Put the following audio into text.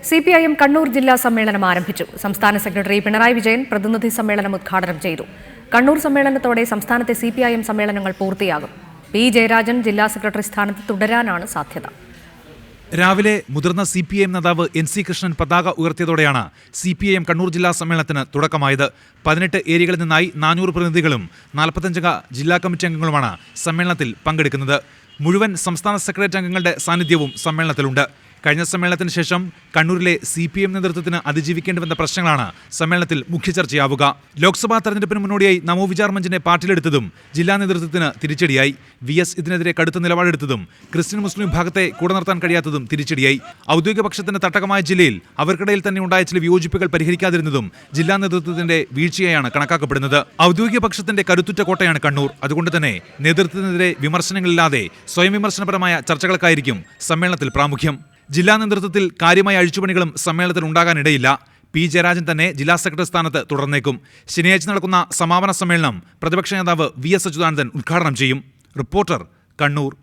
CPIM Kannur ജില്ലാ സമ്മേളനം ആരംഭിച്ചു. സംസ്ഥാന സെക്രട്ടറി പിണറായി വിജയൻ പ്രതിനിധി സമ്മേളനം ഉദ്ഘാടനം ചെയ്തു. കണ്ണൂർ സമ്മേളനത്തോടെ സംസ്ഥാനത്തെ CPIM സമ്മേളനങ്ങൾ പൂർത്തിയാകും. പി ജയരാജൻ ജില്ലാ സെക്രട്ടറി സ്ഥാനത്ത് തുടരാനാണ് സാധ്യത. രാവിലെ മുതിർന്ന CPIM നേതാവ് NC കൃഷ്ണൻ പതാക ഉയർത്തിയതോടെയാണ് CPIM കണ്ണൂർ ജില്ലാ സമ്മേളനത്തിന് തുടക്കമായത്. 18 ഏരിയകളിൽ നിന്നായി 400 പ്രതിനിധികളും 45 ജില്ലാ കമ്മിറ്റി അംഗങ്ങളുമാണ് സമ്മേളനത്തിൽ പങ്കെടുക്കുന്നത്. മുഴുവൻ സംസ്ഥാന സെക്രട്ടേറിയറ്റ് അംഗങ്ങളുടെ സാന്നിധ്യവും സമ്മേളനത്തിലുണ്ട്. കഴിഞ്ഞ സമ്മേളനത്തിന് ശേഷം കണ്ണൂരിലെ CPIM നേതൃത്വത്തിന് അതിജീവിക്കേണ്ടി വന്ന പ്രശ്നങ്ങളാണ് സമ്മേളനത്തിൽ മുഖ്യ ചർച്ചയാവുക. ലോക്സഭാ തെരഞ്ഞെടുപ്പിന് മുന്നോടിയായി നവോവിചാർ മഞ്ചിനെ പാർട്ടിയിലെടുത്തതും ജില്ലാ നേതൃത്വത്തിന് തിരിച്ചടിയായി. VS ഇതിനെതിരെ കടുത്ത നിലപാടെടുത്തതും ക്രിസ്ത്യൻ മുസ്ലിം വിഭാഗത്തെ കൂടെ നിർത്താൻ കഴിയാത്തതും തിരിച്ചടിയായി. ഔദ്യോഗിക പക്ഷത്തിന്റെ തട്ടകമായ ജില്ലയിൽ അവർക്കിടയിൽ തന്നെ ഉണ്ടായ ചില വിയോജിപ്പുകൾ പരിഹരിക്കാതിരുന്നതും ജില്ലാ നേതൃത്വത്തിന്റെ വീഴ്ചയായാണ് കണക്കാക്കപ്പെടുന്നത്. ഔദ്യോഗിക പക്ഷത്തിന്റെ കരുത്തുറ്റ കോട്ടയാണ് കണ്ണൂർ. അതുകൊണ്ട് തന്നെ നേതൃത്വത്തിനെതിരെ വിമർശനങ്ങളില്ലാതെ സ്വയം വിമർശനപരമായ ചർച്ചകൾക്കായിരിക്കും സമ്മേളനത്തിൽ പ്രാമുഖ്യം. ജില്ലാ നേതൃത്വത്തിൽ കാര്യമായ അഴിച്ചുപണികളും സമ്മേളനത്തിൽ ഉണ്ടാകാനിടയില്ല. പി ജയരാജൻ തന്നെ ജില്ലാ സെക്രട്ടറി സ്ഥാനത്ത് തുടർന്നേക്കും. ശനിയാഴ്ച നടക്കുന്ന സമാപന സമ്മേളനം പ്രതിപക്ഷ നേതാവ് VS അച്യുതാനന്ദൻ ഉദ്ഘാടനം ചെയ്യും. റിപ്പോർട്ടർ, കണ്ണൂർ.